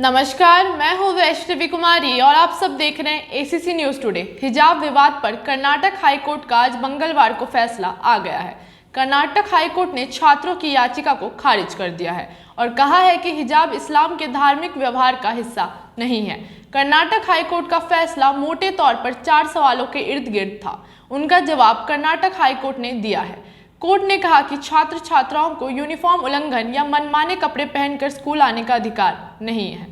नमस्कार, मैं हूँ वैष्णवी कुमारी और आप सब देख रहे हैं एसीसी न्यूज टुडे। हिजाब विवाद पर कर्नाटक हाईकोर्ट का आज मंगलवार को फैसला आ गया है। कर्नाटक हाईकोर्ट ने छात्रों की याचिका को खारिज कर दिया है और कहा है कि हिजाब इस्लाम के धार्मिक व्यवहार का हिस्सा नहीं है। कर्नाटक हाईकोर्ट का फैसला मोटे तौर पर 4 सवालों के इर्द गिर्द था। उनका जवाब कर्नाटक हाईकोर्ट ने दिया है। कोर्ट ने कहा कि छात्र छात्राओं को यूनिफॉर्म उल्लंघन या मनमाने कपड़े पहनकर स्कूल आने का अधिकार नहीं है।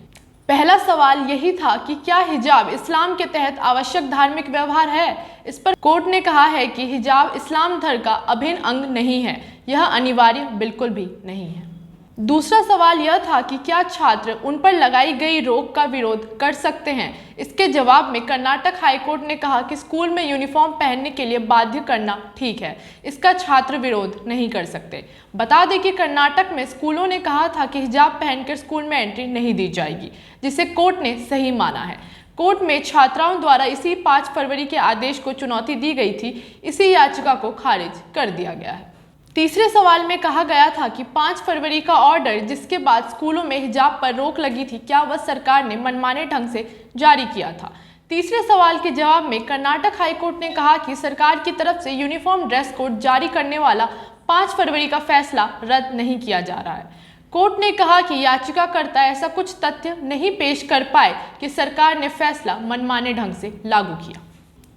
पहला सवाल यही था कि क्या हिजाब इस्लाम के तहत आवश्यक धार्मिक व्यवहार है। इस पर कोर्ट ने कहा है कि हिजाब इस्लाम धर्म का अभिन्न अंग नहीं है, यह अनिवार्य बिल्कुल भी नहीं है। दूसरा सवाल यह था कि क्या छात्र उन पर लगाई गई रोक का विरोध कर सकते हैं। इसके जवाब में कर्नाटक हाईकोर्ट ने कहा कि स्कूल में यूनिफॉर्म पहनने के लिए बाध्य करना ठीक है, इसका छात्र विरोध नहीं कर सकते। बता दें कि कर्नाटक में स्कूलों ने कहा था कि हिजाब पहनकर स्कूल में एंट्री नहीं दी जाएगी, जिसे कोर्ट ने सही माना है। कोर्ट में छात्राओं द्वारा इसी 5 फरवरी के आदेश को चुनौती दी गई थी। इसी याचिका को खारिज कर दिया गया है। तीसरे सवाल में कहा गया था कि 5 फरवरी का ऑर्डर जिसके बाद स्कूलों में हिजाब पर रोक लगी थी, क्या वह सरकार ने मनमाने ढंग से जारी किया था। तीसरे सवाल के जवाब में कर्नाटक हाईकोर्ट ने कहा कि सरकार की तरफ से यूनिफॉर्म ड्रेस कोड जारी करने वाला 5 फरवरी का फैसला रद्द नहीं किया जा रहा है। कोर्ट ने कहा कि याचिकाकर्ता ऐसा कुछ तथ्य नहीं पेश कर पाए कि सरकार ने फैसला मनमाने ढंग से लागू किया।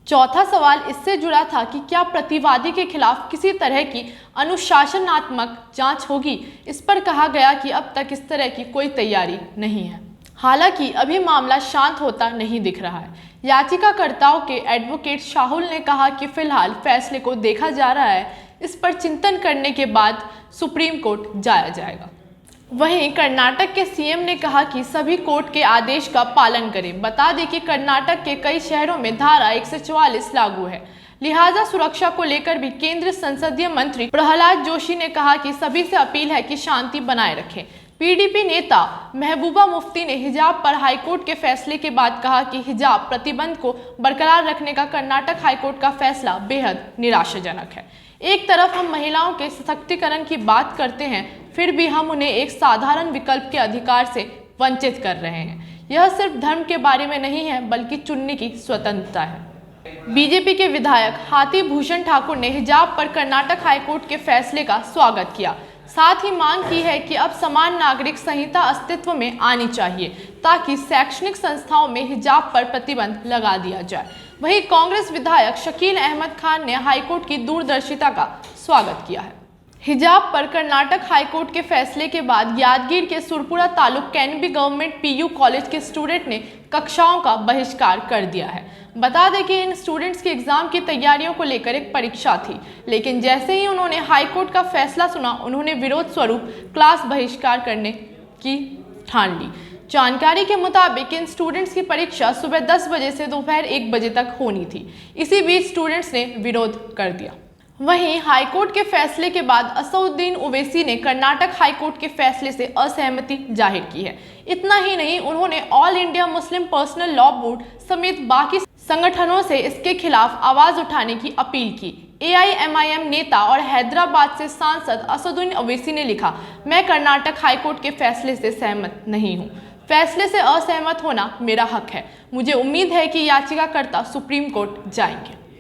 चौथा सवाल इससे जुड़ा था कि क्या प्रतिवादी के खिलाफ किसी तरह की अनुशासनात्मक जांच होगी। इस पर कहा गया कि अब तक इस तरह की कोई तैयारी नहीं है। हालांकि अभी मामला शांत होता नहीं दिख रहा है। याचिकाकर्ताओं के एडवोकेट शाहुल ने कहा कि फिलहाल फैसले को देखा जा रहा है, इस पर चिंतन करने के बाद सुप्रीम कोर्ट जाया जाएगा। वहीं कर्नाटक के सीएम ने कहा कि सभी कोर्ट के आदेश का पालन करें। बता दें कि कर्नाटक के कई शहरों में धारा 144 लागू है, लिहाजा सुरक्षा को लेकर भी केंद्रीय संसदीय मंत्री प्रहलाद जोशी ने कहा कि सभी से अपील है कि शांति बनाए रखें। पीडीपी नेता महबूबा मुफ्ती ने हिजाब पर हाईकोर्ट के फैसले के बाद कहा कि हिजाब प्रतिबंध को बरकरार रखने का कर्नाटक हाईकोर्ट का फैसला बेहद निराशाजनक है। एक तरफ हम महिलाओं के सशक्तिकरण की बात करते हैं, फिर भी हम उन्हें एक साधारण विकल्प के अधिकार से वंचित कर रहे हैं। यह सिर्फ धर्म के बारे में नहीं है, बल्कि चुनने की स्वतंत्रता है। बीजेपी के विधायक हाथी भूषण ठाकुर ने हिजाब पर कर्नाटक हाईकोर्ट के फैसले का स्वागत किया। साथ ही मांग की है कि अब समान नागरिक संहिता अस्तित्व में आनी चाहिए, ताकि शैक्षणिक संस्थाओं में हिजाब पर प्रतिबंध लगा दिया जाए। वहीं कांग्रेस विधायक शकील अहमद खान ने हाईकोर्ट की दूरदर्शिता का स्वागत किया है। हिजाब पर कर्नाटक हाईकोर्ट के फैसले के बाद यादगीर के सुरपुरा तालुक कैनबी गवर्नमेंट पीयू कॉलेज के स्टूडेंट ने कक्षाओं का बहिष्कार कर दिया है। बता दें कि इन स्टूडेंट्स की एग्जाम की तैयारियों को लेकर एक परीक्षा थी, लेकिन जैसे ही उन्होंने हाईकोर्ट का फैसला सुना, उन्होंने विरोध स्वरूप क्लास बहिष्कार करने की ठान ली। जानकारी के मुताबिक इन स्टूडेंट्स की परीक्षा सुबह 10 बजे से दोपहर 1 बजे तक होनी थी। इसी बीच स्टूडेंट्स ने विरोध कर दिया। वहीं हाईकोर्ट के फैसले के बाद असदुद्दीन ओवैसी ने कर्नाटक हाईकोर्ट के फैसले से असहमति जाहिर की है। इतना ही नहीं, उन्होंने all India Muslim personal law board समेत बाकी संगठनों से इसके खिलाफ आवाज उठाने की अपील की। AIMIM नेता और हैदराबाद से सांसद असदुद्दीन ओवैसी ने लिखा, मैं कर्नाटक हाईकोर्ट के फैसले से सहमत नहीं हूँ। फैसले से असहमत होना मेरा हक है। मुझे उम्मीद है कि याचिकाकर्ता सुप्रीम कोर्ट जाएंगे।